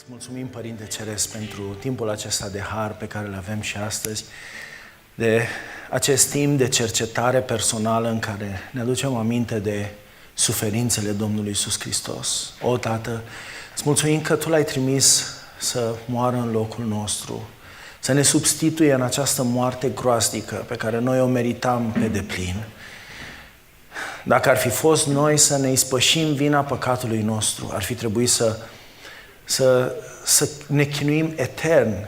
Îți mulțumim, Părinte Ceresc, pentru timpul acesta de har pe care îl avem și astăzi, de acest timp de cercetare personală în care ne aducem aminte de suferințele Domnului Iisus Hristos. O, Tată, îți mulțumim că Tu L-ai trimis să moară în locul nostru, să ne substituie în această moarte groaznică pe care noi o meritam pe deplin. Dacă ar fi fost noi să ne ispășim vina păcatului nostru, ar fi trebuit să ne chinuim etern.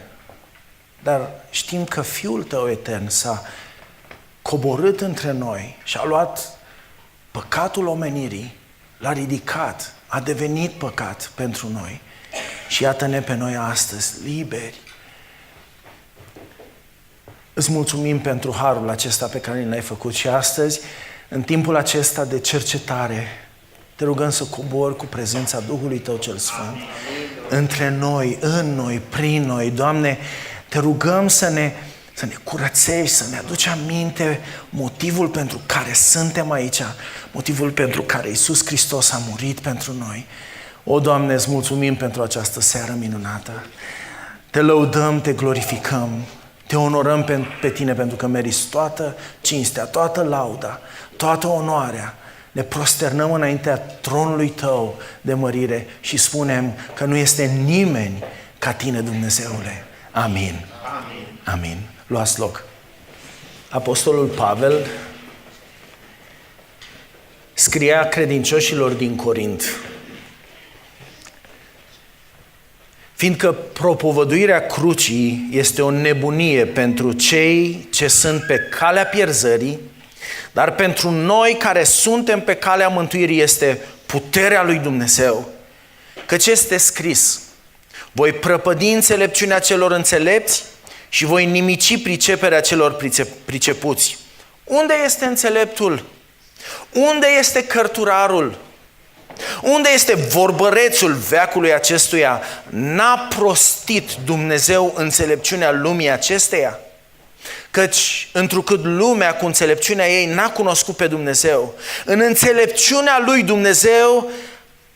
Dar știm că Fiul Tău etern s-a coborât între noi și a luat păcatul omenirii, l-a ridicat, a devenit păcat pentru noi. Și iată-ne pe noi astăzi, liberi. Îți mulțumim pentru harul acesta pe care l-ai făcut și astăzi, în timpul acesta de cercetare, te rugăm să cobori cu prezența Duhului Tău cel Sfânt între noi, în noi, prin noi. Doamne, te rugăm să ne curățești, să ne aduci aminte motivul pentru care suntem aici, motivul pentru care Iisus Hristos a murit pentru noi. O, Doamne, îți mulțumim pentru această seară minunată. Te lăudăm, te glorificăm, te onorăm pe Tine pentru că meriți toată cinstea, toată lauda, toată onoarea. Ne prosternăm înaintea tronului Tău de mărire și spunem că nu este nimeni ca Tine, Dumnezeule. Amin. Amin. Amin. Luați loc. Apostolul Pavel scria credincioșilor din Corint: fiindcă propovăduirea crucii este o nebunie pentru cei ce sunt pe calea pierzării, dar pentru noi care suntem pe calea mântuirii este puterea lui Dumnezeu. Căci este scris: voi prăpădi înțelepciunea celor înțelepți și voi nimici priceperea celor pricepuți. Unde este înțeleptul? Unde este cărturarul? Unde este vorbărețul veacului acestuia? N-a prostit Dumnezeu înțelepciunea lumii acesteia? Căci, întrucât lumea cu înțelepciunea ei n-a cunoscut pe Dumnezeu, în înțelepciunea lui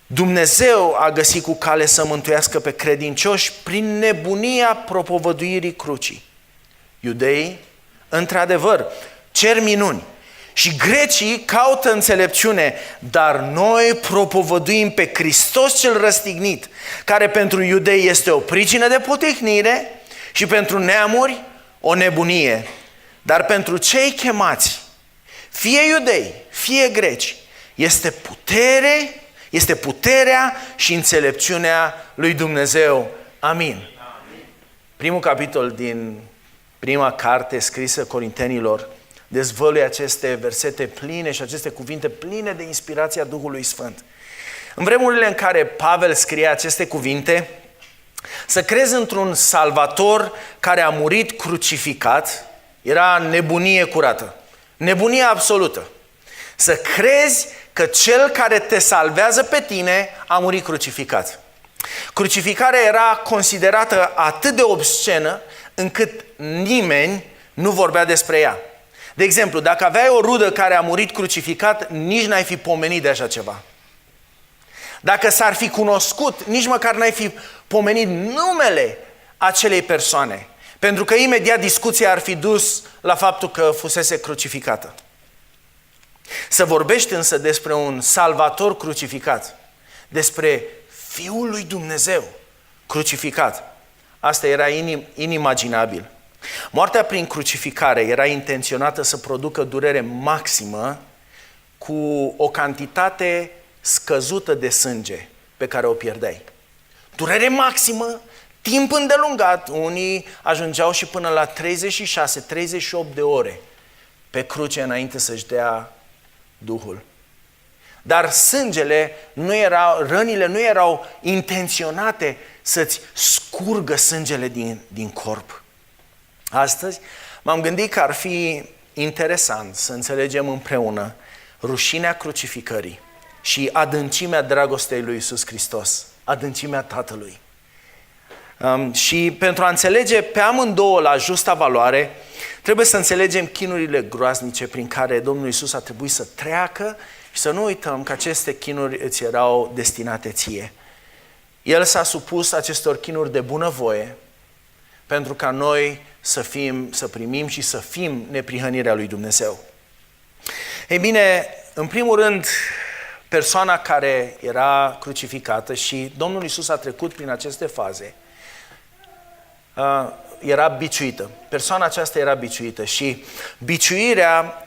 Dumnezeu a găsit cu cale să mântuiască pe credincioși prin nebunia propovăduirii crucii. Iudeii, într-adevăr, cer minuni și grecii caută înțelepciune, dar noi propovăduim pe Hristos cel răstignit, care pentru iudei este o pricină de potihnire și pentru neamuri o nebunie. Dar pentru cei chemați, fie iudei, fie greci, este puterea și înțelepciunea lui Dumnezeu. Amin. Primul capitol din prima carte scrisă Corintenilor dezvăluie aceste versete pline și aceste cuvinte pline de inspirația Duhului Sfânt. În vremurile în care Pavel scria aceste cuvinte, să crezi într-un salvator care a murit crucificat era nebunie curată, nebunie absolută. Să crezi că cel care te salvează pe tine a murit crucificat. Crucificarea era considerată atât de obscenă încât nimeni nu vorbea despre ea. De exemplu, dacă aveai o rudă care a murit crucificat, nici n-ai fi pomenit de așa ceva. Dacă s-ar fi cunoscut, nici măcar n-ai fi pomenit numele acelei persoane, pentru că imediat discuția ar fi dus la faptul că fusese crucificată. Să vorbești însă despre un salvator crucificat, despre Fiul lui Dumnezeu crucificat, asta era inimaginabil. Moartea prin crucificare era intenționată să producă durere maximă cu o cantitate scăzută de sânge pe care o pierdeai. Durere maximă, timp îndelungat, unii ajungeau și până la 36-38 de ore pe cruce înainte să-și dea Duhul. Dar rănile nu erau intenționate să-ți scurgă sângele din corp. Astăzi m-am gândit că ar fi interesant să înțelegem împreună rușinea crucificării și adâncimea dragostei lui Iisus Hristos, adâncimea Tatălui. Și pentru a înțelege pe amândouă la justa valoare, trebuie să înțelegem chinurile groaznice prin care Domnul Iisus a trebuit să treacă și să nu uităm că aceste chinuri îți erau destinate ție. El s-a supus acestor chinuri de bunăvoie pentru ca noi să primim și să fim neprihănirea lui Dumnezeu. Ei bine, în primul rând, persoana care era crucificată și Domnul Iisus a trecut prin aceste faze, era biciuită. Persoana aceasta era biciuită și biciuirea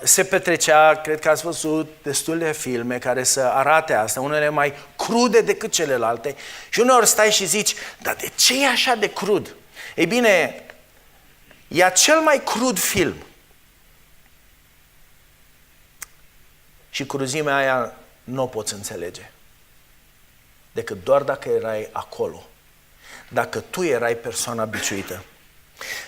se petrecea, cred că ați văzut destul de filme care să arate asta, unele mai crude decât celelalte și uneori stai și zici, dar de ce e așa de crud? Ei bine, e cel mai crud film. Și cruzimea aia nu o poți înțelege decât doar dacă erai acolo. Dacă tu erai persoana biciuită.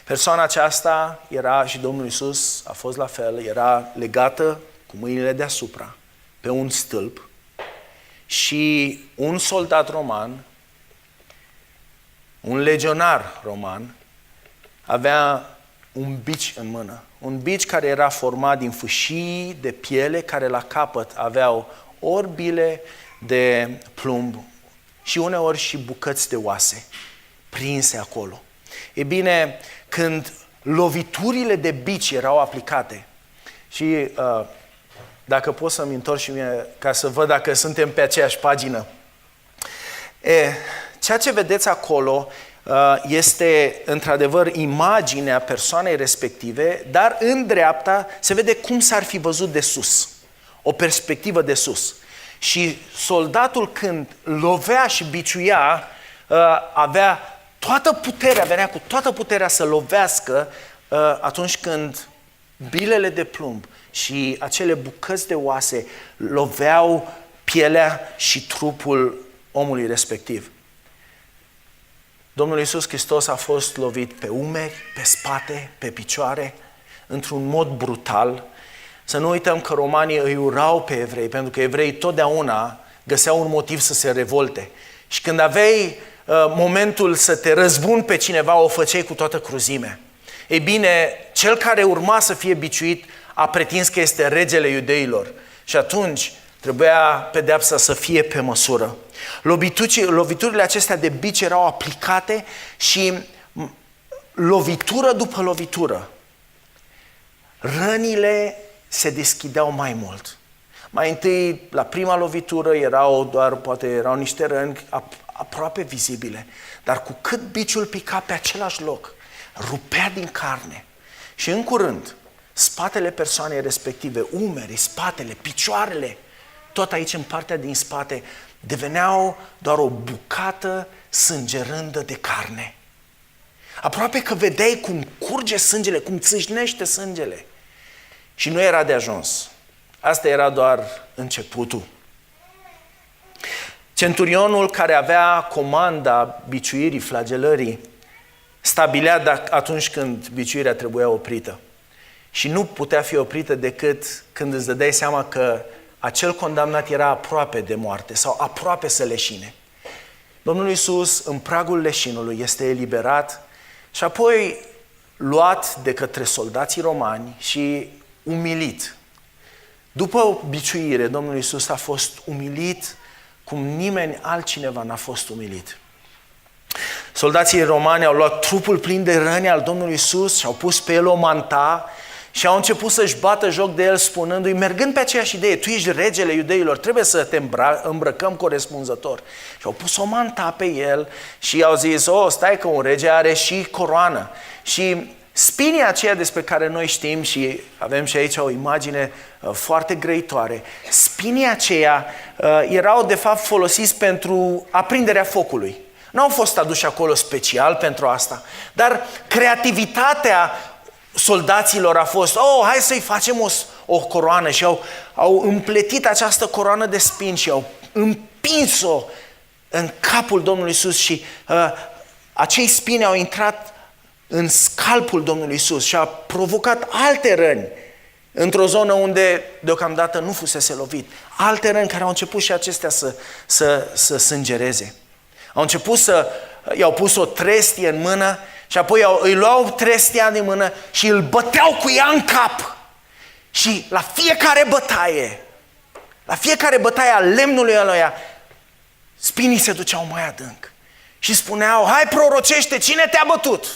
Persoana aceasta era, și Domnul Iisus a fost la fel, era legată cu mâinile deasupra pe un stâlp și un soldat roman, un legionar roman, avea un bici în mână. Un bici care era format din fâșii de piele care la capăt aveau ori bile de plumb și uneori și bucăți de oase prinse acolo. E bine, când loviturile de bici erau aplicate și dacă pot să-mi întorc și mie ca să văd dacă suntem pe aceeași pagină, ceea ce vedeți acolo este într-adevăr imaginea persoanei respective, dar în dreapta se vede cum s-ar fi văzut de sus, o perspectivă de sus. Și soldatul când lovea și biciuia, avea toată puterea, venea cu toată puterea să lovească atunci când bilele de plumb și acele bucăți de oase loveau pielea și trupul omului respectiv. Domnul Iisus Hristos a fost lovit pe umeri, pe spate, pe picioare, într-un mod brutal. Să nu uităm că romanii îi urau pe evrei, pentru că evreii totdeauna găseau un motiv să se revolte. Și când aveai momentul să te răzbuni pe cineva, o făceai cu toată cruzimea. Ei bine, cel care urma să fie biciuit a pretins că este regele iudeilor. Și atunci trebuia pedeapsa să fie pe măsură. Loviturile acestea de bici erau aplicate și lovitură după lovitură, rănile se deschideau mai mult. Mai întâi, la prima lovitură, poate erau niște răni aproape vizibile, dar cu cât biciul pica pe același loc, rupea din carne. Și în curând, spatele persoanei respective, umerii, spatele, picioarele, tot aici în partea din spate, deveneau doar o bucată sângerândă de carne. Aproape că vedeai cum curge sângele, cum țâșnește sângele. Și nu era de ajuns. Asta era doar începutul. Centurionul care avea comanda biciuirii, flagelării, stabilea atunci când biciuirea trebuia oprită. Și nu putea fi oprită decât când îți dădeai seama că acel condamnat era aproape de moarte sau aproape să leșine. Domnul Iisus, în pragul leșinului, este eliberat și apoi luat de către soldații romani și umilit. După biciuire, Domnul Iisus a fost umilit cum nimeni altcineva n-a fost umilit. Soldații romani au luat trupul plin de răni al Domnului Iisus și au pus pe el o manta și au început să-și bată joc de el spunându-i, mergând pe aceeași idee, tu ești regele iudeilor, trebuie să te îmbrăcăm corespunzător. Și au pus o manta pe el și au zis, stai că un rege are și coroană. Și spinii aceia despre care noi știm și avem și aici o imagine foarte grăitoare, spinii aceia erau de fapt folosiți pentru aprinderea focului. Nu au fost aduși acolo special pentru asta, dar creativitatea soldaților a fost, hai să-i facem o coroană și au împletit această coroană de spini și au împins-o în capul Domnului Iisus și acei spini au intrat în scalpul Domnului Iisus și a provocat alte răni într-o zonă unde deocamdată nu fusese lovit. Alte răni care au început și acestea să sângereze. I-au pus o trestie în mână și apoi îi luau trestia din mână și îl băteau cu ea în cap. Și la fiecare bătaie a lemnului ăluia, spinii se duceau mai adânc. Și spuneau, hai prorocește, cine te-a bătut?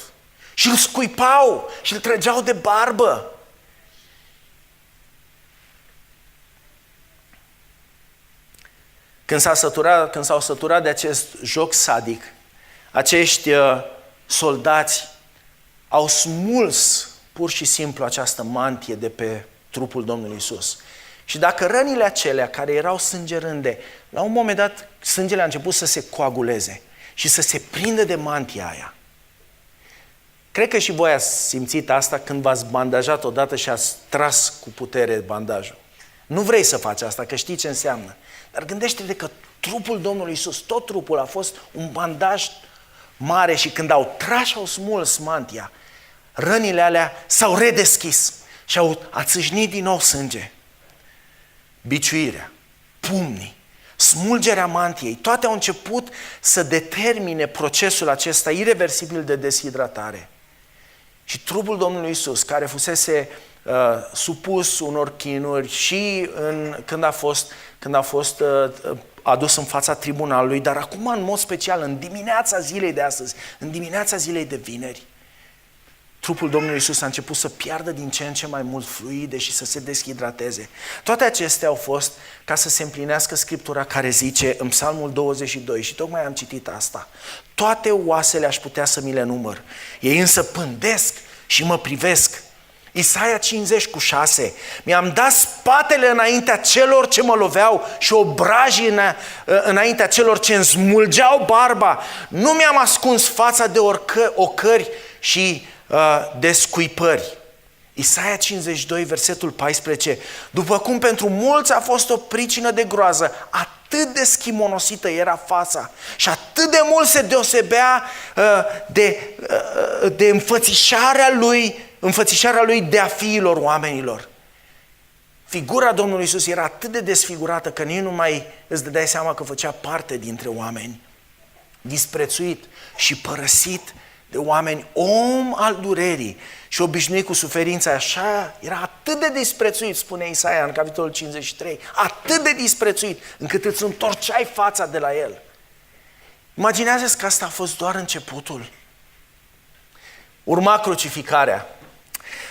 Și îl scuipau și îl trăgeau de barbă. Când s-au săturat de acest joc sadic, acești soldați au smuls pur și simplu această mantie de pe trupul Domnului Iisus. Și dacă rănile acelea care erau sângerânde, la un moment dat sângele a început să se coaguleze și să se prindă de mantia aia. Cred că și voi ați simțit asta când v-ați bandajat odată și ați tras cu putere bandajul. Nu vrei să faci asta, că știi ce înseamnă. Dar gândește-te că trupul Domnului Iisus, tot trupul a fost un bandaj mare și când au tras și au smuls mantia, rănile alea s-au redeschis și a țâșnit din nou sânge. Biciuirea, pumnii, smulgerea mantiei, toate au început să determine procesul acesta ireversibil de deshidratare. Și trupul Domnului Iisus, care fusese supus unor chinuri și când a fost adus în fața tribunalului, dar acum în mod special, în dimineața zilei de astăzi, în dimineața zilei de vineri, trupul Domnului Iisus a început să piardă din ce în ce mai mult fluide și să se deshidrateze. Toate acestea au fost ca să se împlinească Scriptura care zice în Psalmul 22, și tocmai am citit asta, toate oasele aș putea să mi le număr, ei însă pândesc și mă privesc. Isaia 50:6, mi-am dat spatele înaintea celor ce mă loveau și obrajii înaintea celor ce îmi smulgeau barba. Nu mi-am ascuns fața de ocări și de scuipări. Isaia 52, versetul 14, după cum pentru mulți a fost o pricină de groază, atât de schimonosită era fața și atât de mult se deosebea de înfățișarea lui de-a fiilor oamenilor. Figura Domnului Iisus era atât de desfigurată că nici nu mai îți dădeai seama că făcea parte dintre oameni. Disprețuit și părăsit de oameni, om al durerii și obișnuit cu suferința, așa, era atât de disprețuit, spune Isaia în capitolul 53, atât de disprețuit, încât îți întorceai fața de la el. Imaginează-ți că asta a fost doar începutul. Urma crucificarea.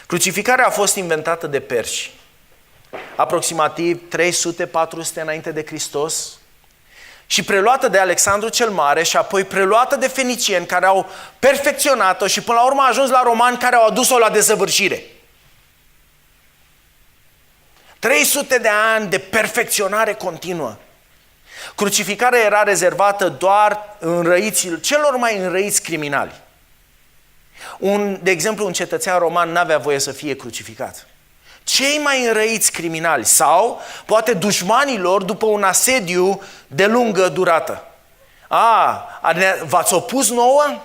Crucificarea a fost inventată de perși, aproximativ 300-400 înainte de Hristos, și preluată de Alexandru cel Mare și apoi preluată de fenicieni care au perfecționat-o și până la urmă a ajuns la romani care au adus-o la desăvârșire. 300 de ani de perfecționare continuă. Crucificarea era rezervată doar celor mai înrăiți criminali. De exemplu, un cetățean roman n-avea voie să fie crucificat. Cei mai înrăiți criminali sau poate dușmanilor după un asediu de lungă durată. V-ați opus nouă?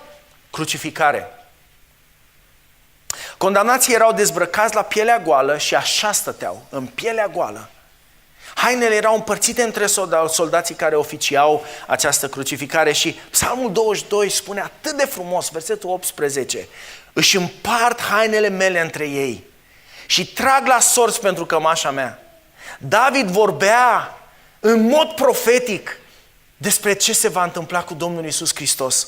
Crucificare. Condamnații erau dezbrăcați la pielea goală și așa stăteau, în pielea goală. Hainele erau împărțite între soldații care oficiau această crucificare și Psalmul 22 spune atât de frumos, versetul 18, își împart hainele mele între ei și trag la sorți pentru cămașa mea. David vorbea în mod profetic despre ce se va întâmpla cu Domnul Iisus Hristos.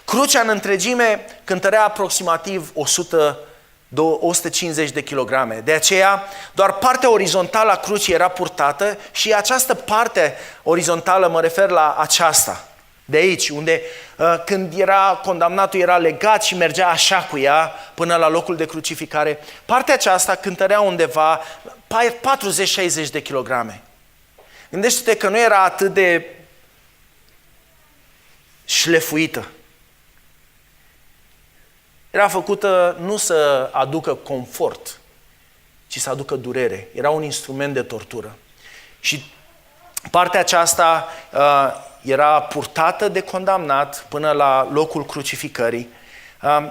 Crucea în întregime cântărea aproximativ 150 de kilograme. De aceea, doar partea orizontală a crucii era purtată și această parte orizontală, mă refer la aceasta, de aici, unde când era condamnatul era legat și mergea așa cu ea până la locul de crucificare. Partea aceasta cântărea undeva 40-60 de kilograme. Gândește-te că nu era atât de șlefuită. Era făcută nu să aducă confort, ci să aducă durere. Era un instrument de tortură. Și partea aceasta era purtată de condamnat până la locul crucificării.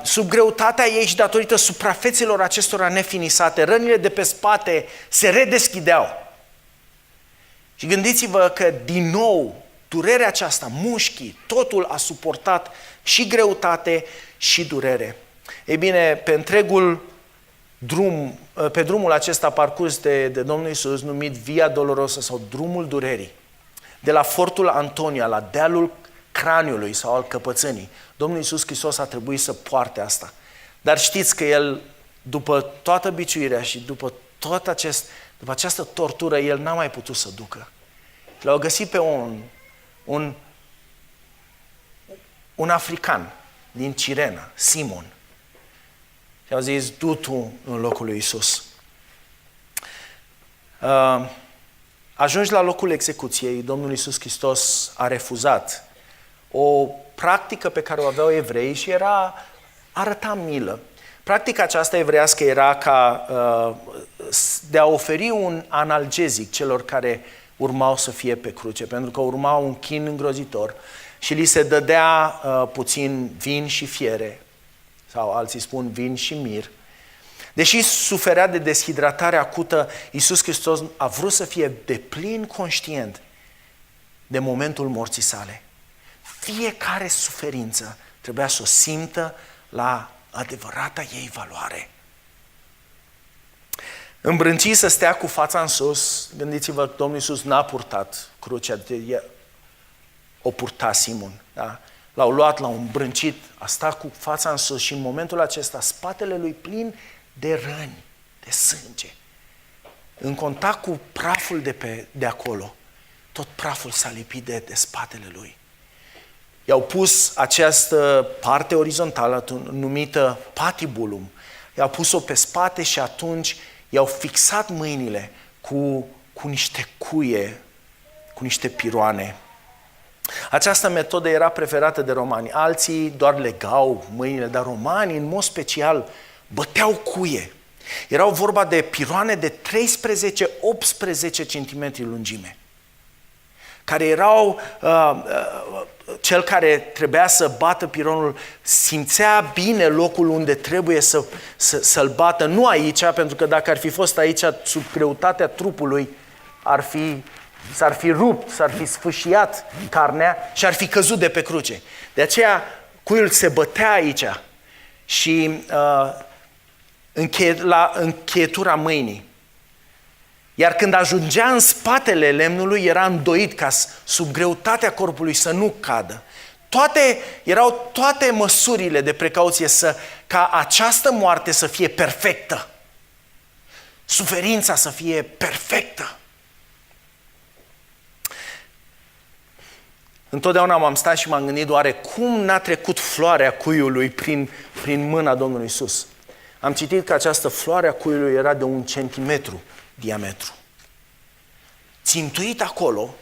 Sub greutatea ei și datorită suprafețelor acestora nefinisate, rănile de pe spate se redeschideau. Și gândiți-vă că din nou durerea aceasta, mușchii, totul a suportat și greutate și durere. Ei bine, pe întregul drum, pe drumul acesta parcurs de Domnul Iisus, numit Via Dolorosa sau drumul durerii, de la fortul Antonia, la dealul craniului sau al căpățânii. Domnul Iisus Hristos a trebuit să poarte asta. Dar știți că El, după toată biciuirea și după această tortură, El n-a mai putut să ducă. L-au găsit pe un african din Cirena, Simon. Și au zis, du tu în locul lui Iisus. Ajungi la locul execuției, Domnul Iisus Hristos a refuzat o practică pe care o aveau evrei și arăta milă. Practica aceasta evreiască era de a oferi un analgezic celor care urmau să fie pe cruce, pentru că urma un chin îngrozitor și li se dădea puțin vin și fiere, sau alții spun vin și mir. Deși suferea de deshidratare acută, Iisus Hristos a vrut să fie deplin conștient de momentul morții sale. Fiecare suferință trebuia să o simtă la adevărata ei valoare. Îmbrâncit să stea cu fața în sus, gândiți-vă, Domnul Iisus n-a purtat crucea, o purta Simon. Da? L-au luat, l-au îmbrâncit, a stat cu fața în sus și în momentul acesta spatele lui plin de răni, de sânge. În contact cu praful de acolo, tot praful s-a lipit de spatele lui. I-au pus această parte orizontală numită patibulum. I-au pus-o pe spate și atunci i-au fixat mâinile cu niște cuie, cu niște piroane. Această metodă era preferată de romani. Alții doar legau mâinile, dar romanii, în mod special, băteau cuie. Erau vorba de piroane de 13-18 cm lungime, care erau, cel care trebuia să bată pironul simțea bine locul unde trebuie să-l bată, nu aici, pentru că dacă ar fi fost aici sub greutatea trupului, s-ar fi rupt, s-ar fi sfâșiat carnea și ar fi căzut de pe cruce. De aceea cuiul se bătea aici și la încheietura mâinii. Iar când ajungea în spatele lemnului, era îndoit ca sub greutatea corpului să nu cadă. Erau toate măsurile de precauție ca această moarte să fie perfectă. Suferința să fie perfectă. Întotdeauna m-am stat și m-am gândit, oare cum n-a trecut floarea cuiului prin mâna Domnului Iisus? Am citit că această floare a cuiului era de 1 centimetru diametru. Țintuit acolo,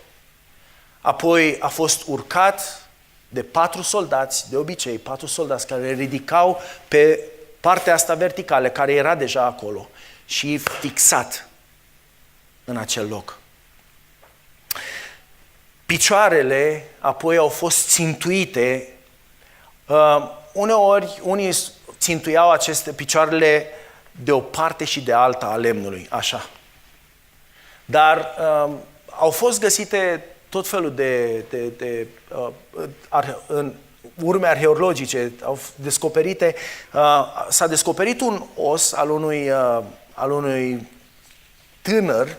apoi a fost urcat de 4 soldați, de obicei 4 soldați care ridicau pe partea asta verticală, care era deja acolo, și fixat în acel loc. Picioarele apoi au fost țintuite. Uneori, unii țintuiau aceste picioarele de o parte și de alta a lemnului, așa. Dar au fost găsite tot felul de urme arheologice, au descoperite, s-a descoperit un os al unui tânăr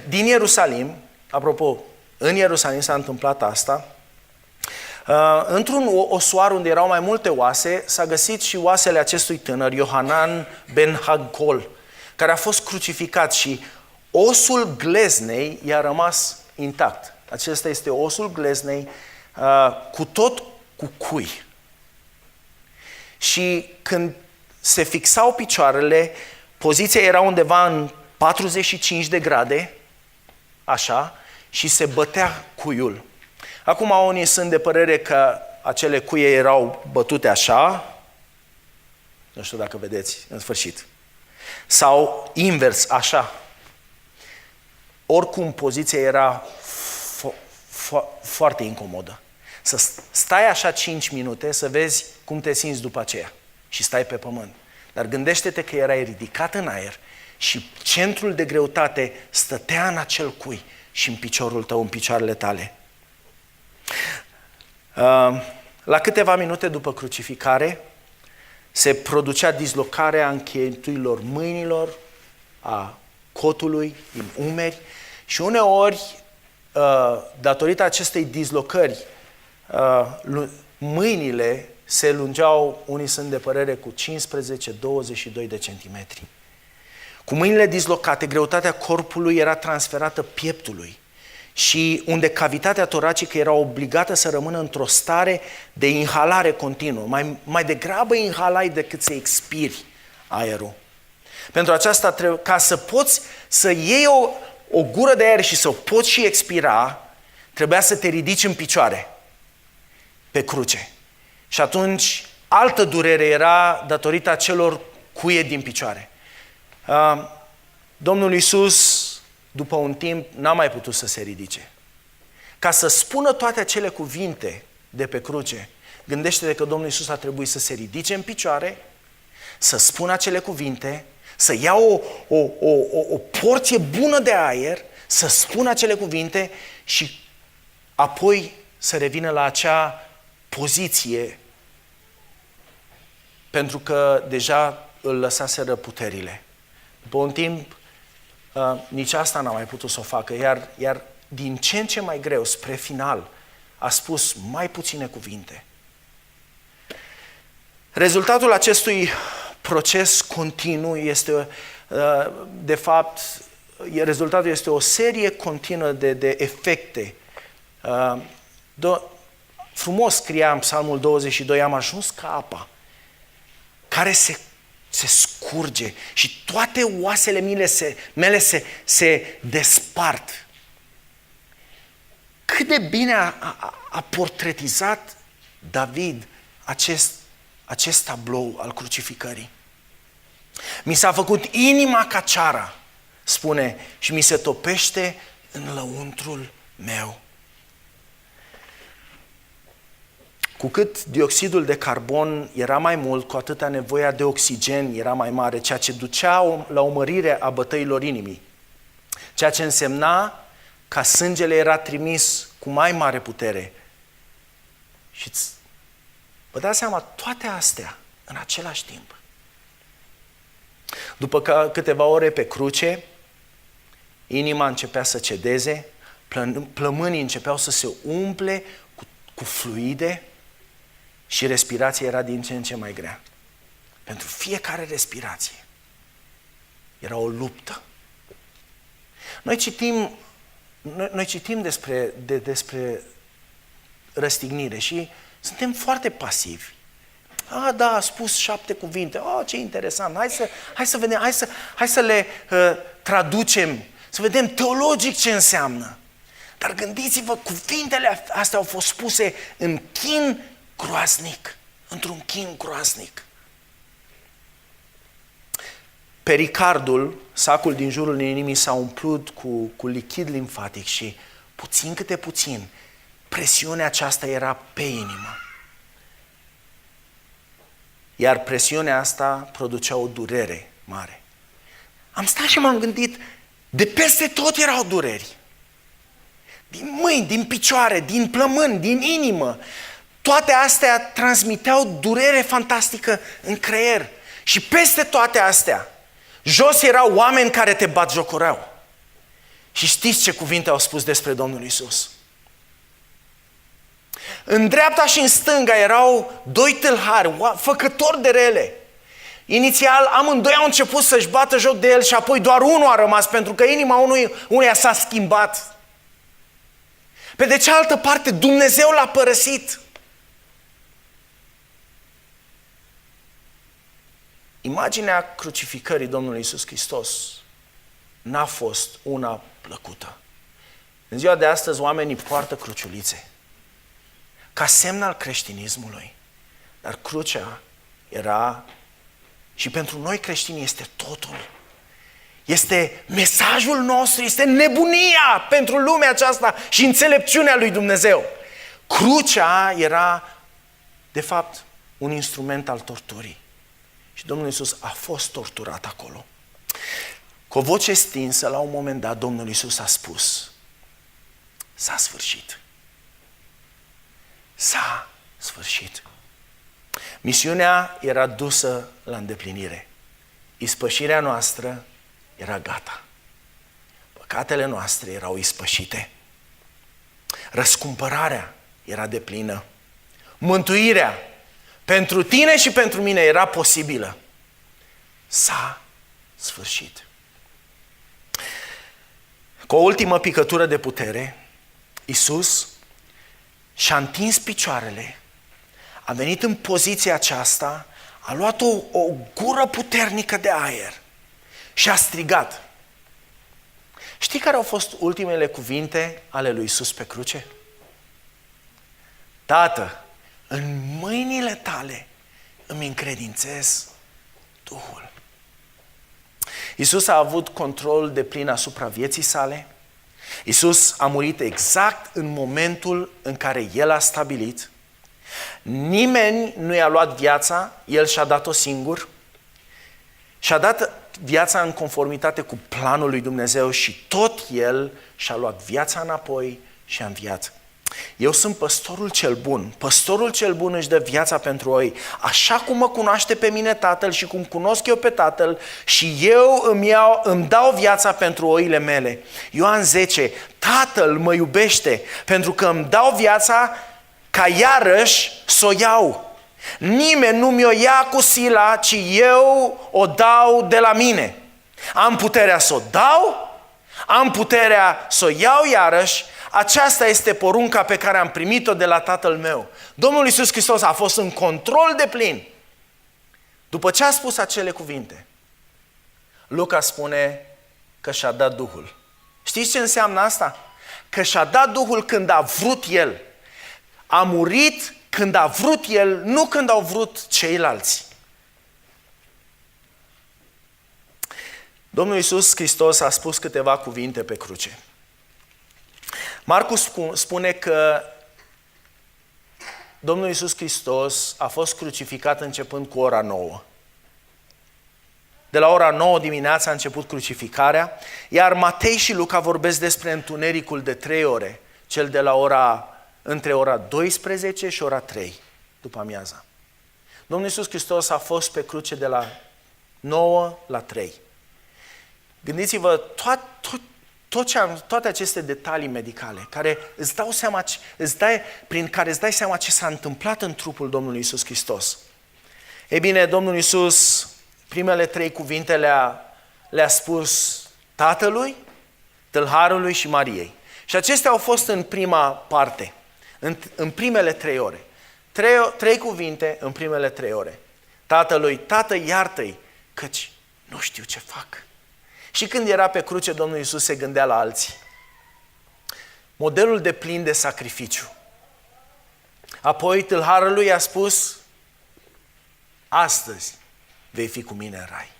din Ierusalim. Apropo, în Ierusalim s-a întâmplat asta. Într-un osoar unde erau mai multe oase, s-a găsit și oasele acestui tânăr, Iohanan ben Haggol, care a fost crucificat și osul gleznei i-a rămas intact. Acesta este osul gleznei cu cui. Și când se fixau picioarele, poziția era undeva în 45 de grade, așa, și se bătea cuiul. Acum unii sunt de părere că acele cuie erau bătute așa, nu știu dacă vedeți, în sfârșit, sau invers, așa. Oricum, poziția era foarte incomodă. Să stai așa 5 minute, să vezi cum te simți după aceea și stai pe pământ. Dar gândește-te că erai ridicat în aer și centrul de greutate stătea în acel cui și în piciorul tău, în picioarele tale. La câteva minute după crucificare se producea dislocarea încheieturilor mâinilor, a cotului, din umeri și uneori datorită acestei dislocări, mâinile se lungeau, unii sunt de părere, cu 15-22 de centimetri. Cu mâinile dislocate, greutatea corpului era transferată pieptului și unde cavitatea toracică era obligată să rămână într-o stare de inhalare continuă. Mai degrabă inhalai decât să expiri aerul. Pentru aceasta, ca să poți să iei o gură de aer și să o poți și expira, trebuia să te ridici în picioare, pe cruce. Și atunci, altă durere era datorită acelor cuie din picioare. Domnul Iisus, după un timp, n-a mai putut să se ridice. Ca să spună toate acele cuvinte de pe cruce, gândește-te că Domnul Iisus a trebuit să se ridice în picioare, să spună acele cuvinte, să ia o porție bună de aer, să spună acele cuvinte și apoi să revină la acea poziție, pentru că deja îl lăsaseră puterile. După un timp, nici asta n-a mai putut să o facă, iar din ce în ce mai greu, spre final, a spus mai puține cuvinte. Rezultatul acestui proces continuu este, de fapt, rezultatul este o serie continuă de efecte. Frumos scria în Psalmul 22, am ajuns ca apa care se scurge și toate oasele mele se despart. Cât de bine a portretizat David acest tablou al crucificării. Mi s-a făcut inima ca ceara, spune, și mi se topește în lăuntrul meu. Cu cât dioxidul de carbon era mai mult, cu atâta nevoia de oxigen era mai mare, ceea ce ducea la o mărire a bătăilor inimii. Ceea ce însemna că sângele era trimis cu mai mare putere. Și vă dați seama, toate astea în același timp. După câteva ore pe cruce, inima începea să cedeze, plămânii începeau să se umple cu fluide și respirația era din ce în ce mai grea. Pentru fiecare respirație era o luptă. Noi citim despre răstignire și suntem foarte pasivi. Da, a spus 7 cuvinte. Ce interesant. Hai să vedem, hai să le traducem, să vedem teologic ce înseamnă. Dar gândiți-vă, cuvintele astea au fost spuse în chin groaznic, într-un chin groaznic. Pericardul, sacul din jurul inimii, s-a umplut cu lichid limfatic și puțin câte puțin presiunea aceasta era pe inimă. Iar presiunea asta producea o durere mare. Am stat și m-am gândit, de peste tot erau dureri. Din mâini, din picioare, din plămâni, din inimă. Toate astea transmiteau durere fantastică în creier. Și peste toate astea, jos erau oameni care te batjocoreau. Și știți ce cuvinte au spus despre Domnul Iisus? În dreapta și în stânga erau 2 tâlhari, făcători de rele. Inițial, amândoi au început să-și bată joc de el și apoi doar unul a rămas, pentru că inima unuia s-a schimbat. Pe de cealaltă parte, Dumnezeu l-a părăsit. Imaginea crucificării Domnului Iisus Hristos n-a fost una plăcută. În ziua de astăzi, oamenii poartă cruciulițe ca semn al creștinismului. Dar crucea era, și pentru noi creștini este totul. Este mesajul nostru, este nebunia pentru lumea aceasta și înțelepciunea lui Dumnezeu. Crucea era, de fapt, un instrument al torturii. Și Domnul Iisus a fost torturat acolo. Cu o voce stinsă, la un moment dat, Domnul Iisus a spus: s-a sfârșit. S-a sfârșit. Misiunea era dusă la îndeplinire. Ispășirea noastră era gata. Păcatele noastre erau ispășite. Răscumpărarea era deplină. Mântuirea pentru tine și pentru mine era posibilă. S-a sfârșit. Cu o ultimă picătură de putere, Iisus și-a întins picioarele, a venit în poziția aceasta, a luat o gură puternică de aer și a strigat. Știi care au fost ultimele cuvinte ale lui Iisus pe cruce? Tată, în mâinile tale îmi încredințez Duhul. Iisus a avut control deplin asupra vieții sale. Iisus a murit exact în momentul în care El a stabilit. Nimeni nu i-a luat viața, El și-a dat-o singur. Și-a dat viața în conformitate cu planul lui Dumnezeu și tot El și-a luat viața înapoi și a înviat. Eu sunt păstorul cel bun. Păstorul cel bun își dă viața pentru oi. Așa cum mă cunoaște pe mine Tatăl și cum cunosc eu pe Tatăl, și eu îmi dau viața pentru oile mele. Ioan 10. Tatăl mă iubește pentru că îmi dau viața ca iarăși să o iau. Nimeni nu mi-o ia cu sila, ci eu o dau de la mine. Am puterea să o dau, am puterea să o iau iarăși. Aceasta este porunca pe care am primit-o de la Tatăl meu. Domnul Iisus Hristos a fost în control deplin. După ce a spus acele cuvinte, Luca spune că și-a dat Duhul. Știți ce înseamnă asta? Că și-a dat Duhul când a vrut El. A murit când a vrut El, nu când au vrut ceilalți. Domnul Iisus Hristos a spus câteva cuvinte pe cruce. Marcu spune că Domnul Iisus Hristos a fost crucificat începând cu ora 9. De la ora 9 dimineața a început crucificarea, iar Matei și Luca vorbesc despre întunericul de 3 ore, cel de la între ora 12 și ora 3 după amiaza. Domnul Iisus Hristos a fost pe cruce de la 9 la 3. Gândiți-vă toate aceste detalii medicale care prin care îți dai seama ce s-a întâmplat în trupul Domnului Iisus Hristos. Ei bine, Domnul Iisus primele 3 cuvinte le-a spus Tatălui, Tâlharului și Mariei. Și acestea au fost în prima parte, în primele 3 ore. 3 cuvinte în primele 3 ore. Tatălui, Tată, iartă-i, căci nu știu ce fac. Și când era pe cruce, Domnul Iisus se gândea la alții. Modelul deplin de sacrificiu. Apoi tâlharului i-a spus, astăzi vei fi cu mine în rai.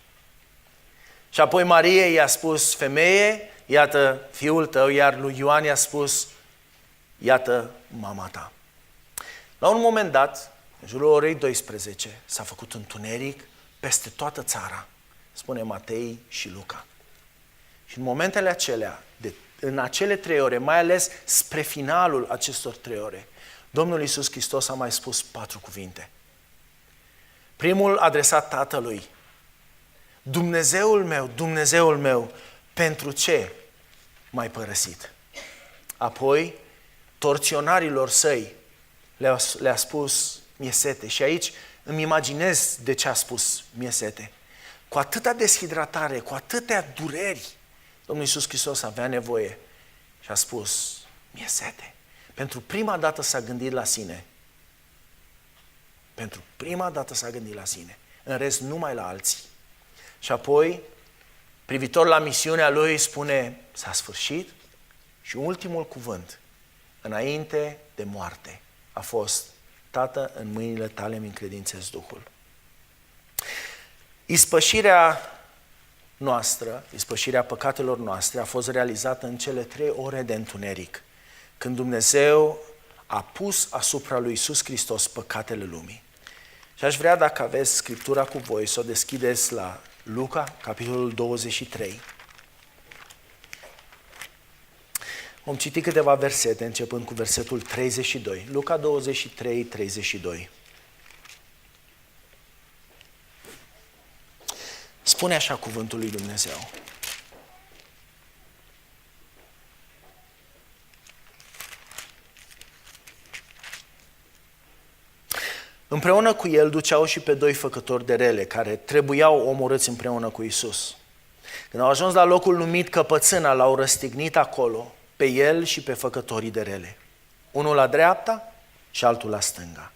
Și apoi Marie i-a spus, femeie, iată fiul tău, iar lui Ioan i-a spus, iată mama ta. La un moment dat, în jurul orei 12, s-a făcut întuneric peste toată țara, spune Matei și Luca. Și în momentele acelea, în acele 3 ore, mai ales spre finalul acestor 3 ore, Domnul Iisus Hristos a mai spus 4 cuvinte. Primul adresat Tatălui, Dumnezeul meu, pentru ce m-ai părăsit? Apoi, torționarilor săi le-a spus, mi-e sete. Și aici îmi imaginez de ce a spus, mi-e sete. Cu atâta deshidratare, cu atâtea dureri, Domnul Iisus Hristos avea nevoie și a spus, mi-e sete. Pentru prima dată s-a gândit la sine. Pentru prima dată s-a gândit la sine. În rest, numai la alții. Și apoi, privitor la misiunea lui, spune, s-a sfârșit. Și ultimul cuvânt, înainte de moarte, a fost, Tată, în mâinile tale îmi încredințez Duhul. Ispășirea noastră, ispășirea păcatelor noastre a fost realizată în cele 3 ore de întuneric, când Dumnezeu a pus asupra lui Iisus Hristos păcatele lumii. Și aș vrea, dacă aveți Scriptura cu voi, să o deschideți la Luca, capitolul 23. Vom citi câteva versete, începând cu versetul 32. Luca 23, 32. Spune așa cuvântul lui Dumnezeu. Împreună cu el duceau și pe 2 făcători de rele, care trebuiau omorâți împreună cu Iisus. Când au ajuns la locul numit Căpățâna, l-au răstignit acolo, pe el și pe făcătorii de rele. Unul la dreapta și altul la stânga.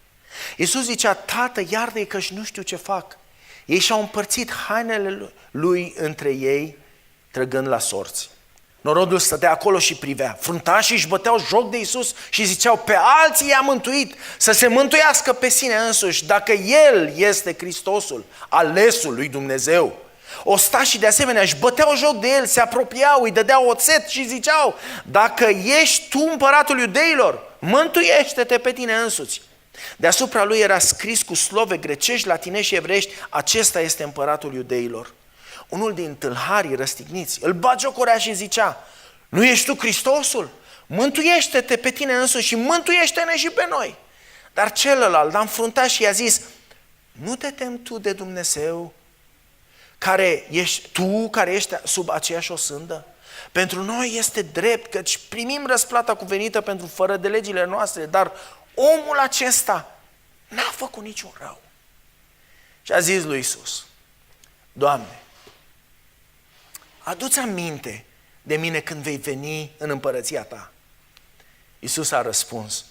Iisus zicea: Tată, iartă-i că nu știu ce fac. Ei și-au împărțit hainele lui între ei, trăgând la sorți. Norodul stătea acolo și privea. Fruntașii își băteau joc de Iisus și ziceau: pe alții i-a mântuit, să se mântuiască pe sine însuși, dacă El este Hristosul, alesul lui Dumnezeu. Ostașii de asemenea își băteau joc de El, se apropiau, îi dădeau oțet și ziceau: dacă ești tu împăratul iudeilor, mântuiește-te pe tine însuți. Deasupra lui era scris cu slove grecești, latinești și evreiești: acesta este împăratul iudeilor. Unul din tâlharii răstigniți îl bagiocorea și zicea: nu ești tu Hristosul? Mântuiește-te pe tine însuși și mântuiește-ne și pe noi. Dar celălalt l-a înfruntat și i-a zis: nu te temi tu de Dumnezeu, care ești sub aceeași osândă? Pentru noi este drept, căci primim răsplata cuvenită pentru fără de legile noastre, dar omul acesta n-a făcut niciun rău. Și a zis lui Iisus: Doamne, adu-ți aminte de mine când vei veni în împărăția ta. Iisus a răspuns: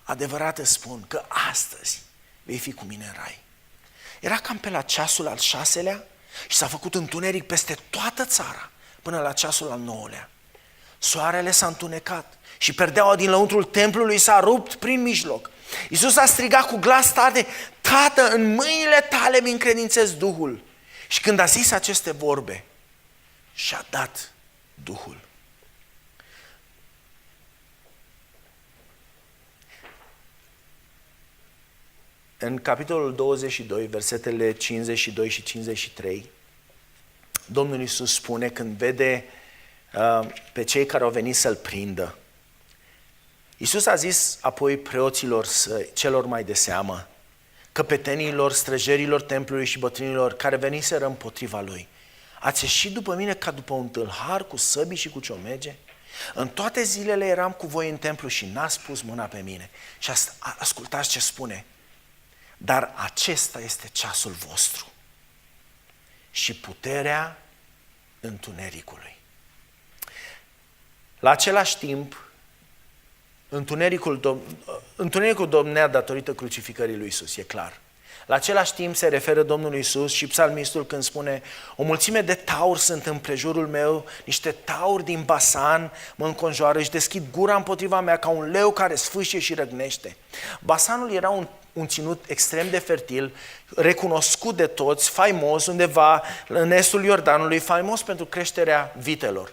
adevărat îți spun că astăzi vei fi cu mine în rai. Era cam pe la ceasul al 6-lea și s-a făcut întuneric peste toată țara până la ceasul al 9-lea. Soarele s-a întunecat și perdeaua din lăuntrul templului s-a rupt prin mijloc. Iisus a strigat cu glas tare: Tată, în mâinile tale mi încredințez Duhul. Și când a zis aceste vorbe, și-a dat Duhul. În capitolul 22, versetele 52 și 53, Domnul Iisus spune, când vede pe cei care au venit să-L prindă, Iisus a zis apoi preoților celor mai de seamă, căpetenilor, străjerilor templului și bătrânilor care veniseră împotriva Lui: ați ieșit după mine ca după un tâlhar cu săbii și cu ciomege? În toate zilele eram cu voi în templu și n-ați pus mâna pe mine. Și ascultați ce spune: dar acesta este ceasul vostru și puterea întunericului. La același timp, întunericul domnea datorită crucificării lui Iisus, e clar. La același timp se referă Domnul Iisus și psalmistul când spune: o mulțime de tauri sunt împrejurul meu, niște tauri din Basan mă înconjoară, își deschid gura împotriva mea ca un leu care sfâșie și răgnește. Basanul era un ținut extrem de fertil, recunoscut de toți, faimos undeva în estul Iordanului, faimos pentru creșterea vitelor.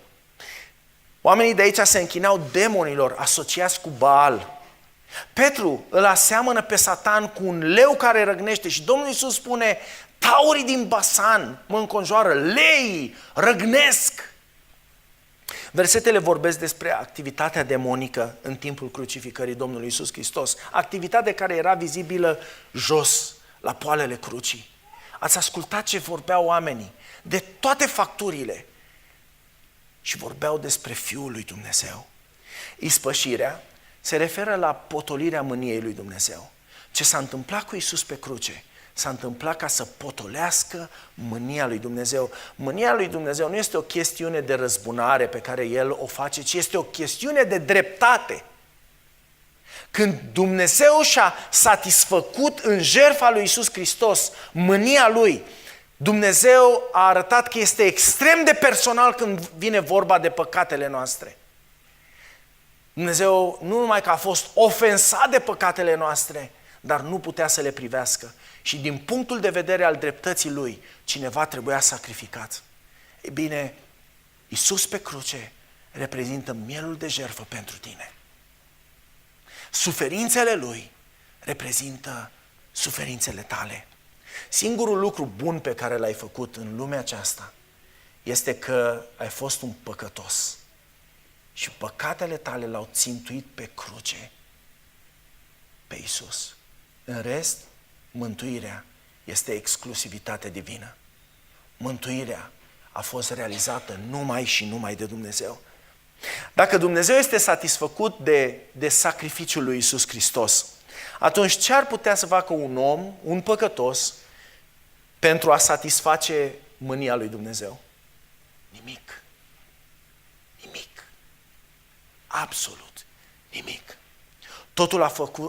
Oamenii de aici se închinau demonilor asociați cu Baal. Petru îl aseamănă pe Satan cu un leu care răgnește și Domnul Iisus spune: taurii din Basan mă înconjoară, leii răgnesc. Versetele vorbesc despre activitatea demonică în timpul crucificării Domnului Iisus Hristos, activitate care era vizibilă jos, la poalele crucii. Ați ascultat ce vorbeau oamenii de toate facturile și vorbeau despre Fiul lui Dumnezeu. Ispășirea se referă la potolirea mâniei lui Dumnezeu. Ce s-a întâmplat cu Iisus pe cruce s-a întâmplat ca să potolească mânia lui Dumnezeu. Mânia lui Dumnezeu nu este o chestiune de răzbunare pe care El o face, ci este o chestiune de dreptate. Când Dumnezeu și-a satisfăcut în jertfa lui Iisus Hristos mânia Lui, Dumnezeu a arătat că este extrem de personal când vine vorba de păcatele noastre. Dumnezeu nu numai că a fost ofensat de păcatele noastre, dar nu putea să le privească. Și din punctul de vedere al dreptății Lui, cineva trebuia sacrificat. Ei bine, Iisus pe cruce reprezintă mielul de jertfă pentru tine. Suferințele Lui reprezintă suferințele tale. Singurul lucru bun pe care l-ai făcut în lumea aceasta este că ai fost un păcătos. Și păcatele tale l-au țintuit pe cruce pe Iisus. În rest, mântuirea este exclusivitate divină. Mântuirea a fost realizată numai și numai de Dumnezeu. Dacă Dumnezeu este satisfăcut de sacrificiul lui Iisus Hristos, atunci ce ar putea să facă un om, un păcătos, pentru a satisface mânia lui Dumnezeu? Nimic. Nimic. Absolut nimic. Totul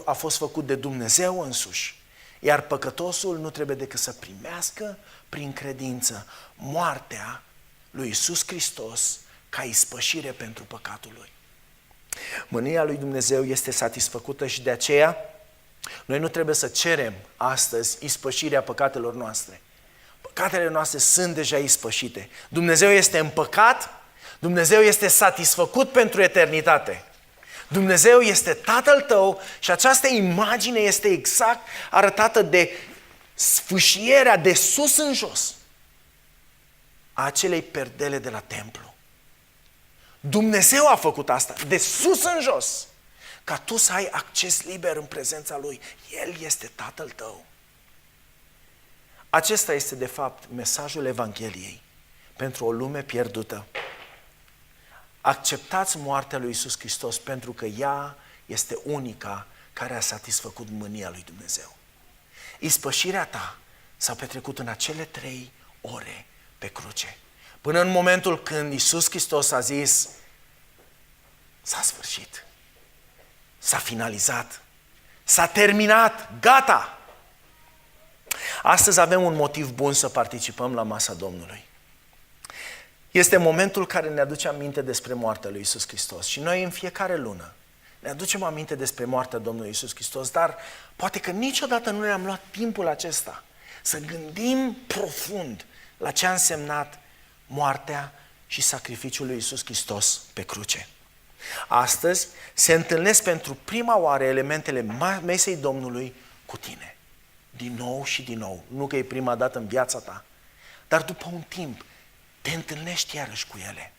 a fost făcut de Dumnezeu însuși, iar păcătosul nu trebuie decât să primească prin credință moartea lui Iisus Hristos ca ispășire pentru păcatul lui. Mânia lui Dumnezeu este satisfăcută și de aceea noi nu trebuie să cerem astăzi ispășirea păcatelor noastre. Păcatele noastre sunt deja ispășite. Dumnezeu este împăcat, Dumnezeu este satisfăcut pentru eternitate. Dumnezeu este Tatăl tău și această imagine este exact arătată de sfâșierea de sus în jos a acelei perdele de la templu. Dumnezeu a făcut asta, de sus în jos, ca tu să ai acces liber în prezența Lui. El este Tatăl tău. Acesta este, de fapt, mesajul Evangheliei pentru o lume pierdută. Acceptați moartea lui Iisus Hristos pentru că ea este unica care a satisfăcut mânia lui Dumnezeu. Ispășirea ta s-a petrecut în acele 3 ore pe cruce. Până în momentul când Iisus Hristos a zis: s-a sfârșit, s-a finalizat, s-a terminat, gata! Astăzi avem un motiv bun să participăm la masa Domnului. Este momentul care ne aduce aminte despre moartea lui Iisus Hristos. Și noi în fiecare lună ne aducem aminte despre moartea Domnului Iisus Hristos, dar poate că niciodată nu ne-am luat timpul acesta să gândim profund la ce a însemnat moartea și sacrificiul lui Iisus Hristos pe cruce. Astăzi se întâlnesc pentru prima oară elementele mesei Domnului cu tine. Din nou și din nou. Nu că e prima dată în viața ta, dar după un timp te întâlnești iarăși cu ele.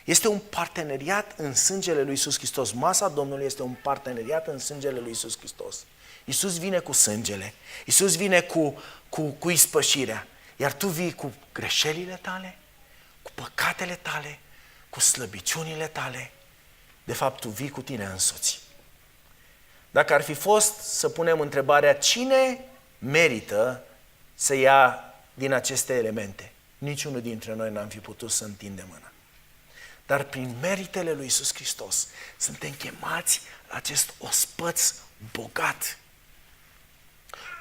Este un parteneriat în sângele lui Iisus Hristos. Masa Domnului este un parteneriat în sângele lui Iisus Hristos. Iisus vine cu sângele. Iisus vine cu ispășirea. Iar tu vii cu greșelile tale, cu păcatele tale, cu slăbiciunile tale. De fapt, tu vii cu tine însuți. Dacă ar fi fost să punem întrebarea cine merită să ia din aceste elemente, niciunul dintre noi n-am fi putut să întindem mâna. Dar prin meritele lui Iisus Hristos suntem chemați la acest ospăț bogat.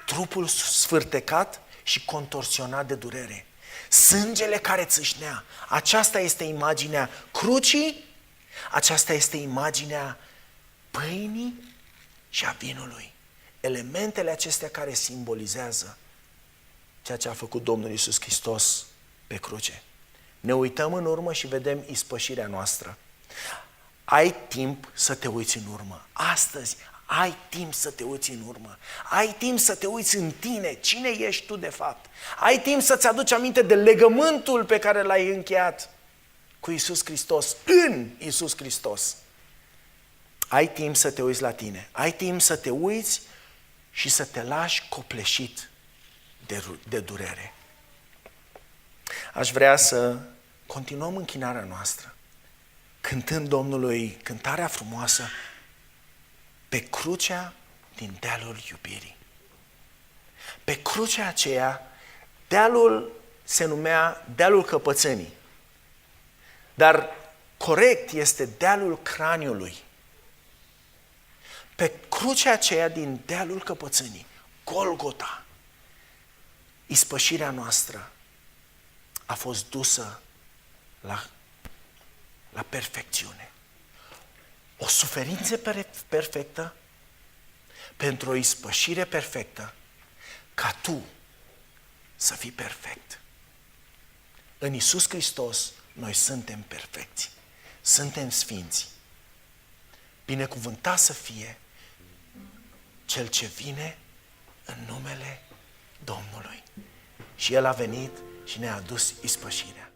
Trupul sfârtecat și contorsionat de durere. Sângele care țâșnea. Aceasta este imaginea crucii, aceasta este imaginea pâinii și a vinului. Elementele acestea care simbolizează ceea ce a făcut Domnul Iisus Hristos pe cruce. Ne uităm în urmă și vedem ispășirea noastră. Ai timp să te uiți în urmă. Astăzi ai timp să te uiți în urmă. Ai timp să te uiți în tine. Cine ești tu de fapt? Ai timp să-ți aduci aminte de legământul pe care l-ai încheiat cu Iisus Hristos, în Iisus Hristos. Ai timp să te uiți la tine. Ai timp să te uiți și să te lași copleșit de durere. Aș vrea să continuăm închinarea noastră, cântând Domnului cântarea frumoasă pe crucea din dealul iubirii. Pe crucea aceea, dealul se numea dealul căpățânii, dar corect este dealul craniului. Pe crucea aceea din dealul căpățânii, Golgota, ispășirea noastră a fost dusă la perfecțiune. O suferință perfectă pentru o ispășire perfectă, ca tu să fii perfect. În Iisus Hristos noi suntem perfecți, suntem sfinți. Binecuvântat să fie Cel ce vine în numele Domnului. Și El a venit și ne-a adus ispășirea.